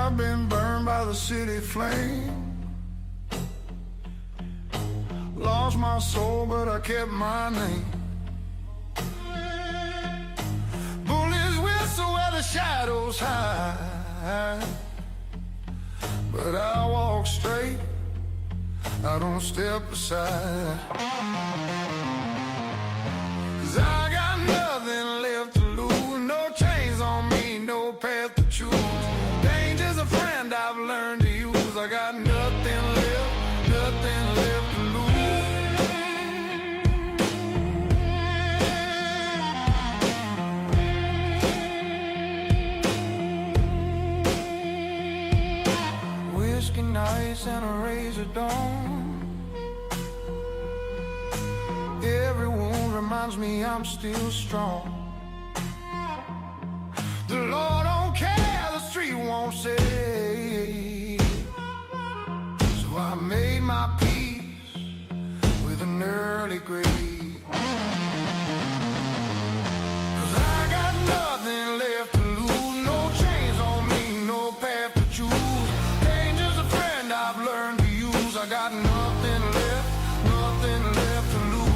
I've been burned by the city flame. Lost my soul, but I kept my name. Bullets whistle where the shadows hide, but I walk straight, I don't step aside. 'Cause I got nothing left to lose, no chains on me, no path to choose. Danger's a friend I've learned to use. I got nothing left, nothing left to lose. Whiskey nights and a razor dawn. Every wound reminds me I'm still strong. The Lord don't care, the street won't say. So I made my peace with an early grave. 'Cause I got nothing left to lose, no chains on me, no path to choose. Danger's a friend I've learned to use. I got nothing left, nothing left to lose.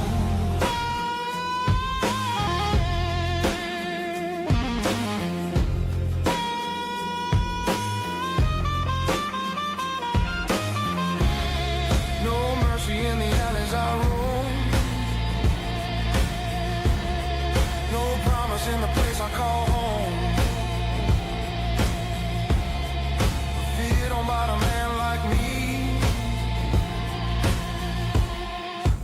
In the alleys I roam, no promise in the place I call home. Fear don't bite a man like me.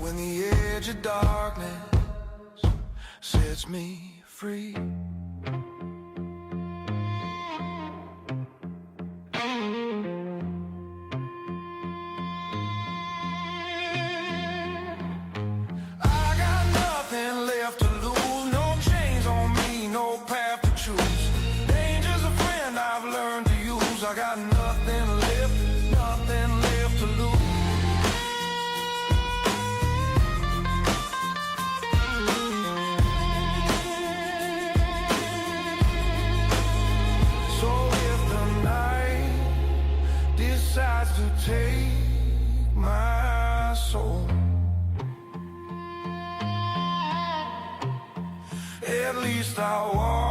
When the edge of darkness sets me free. I got nothing left, nothing left to lose. So if the night decides to take my soul, at least I'll walk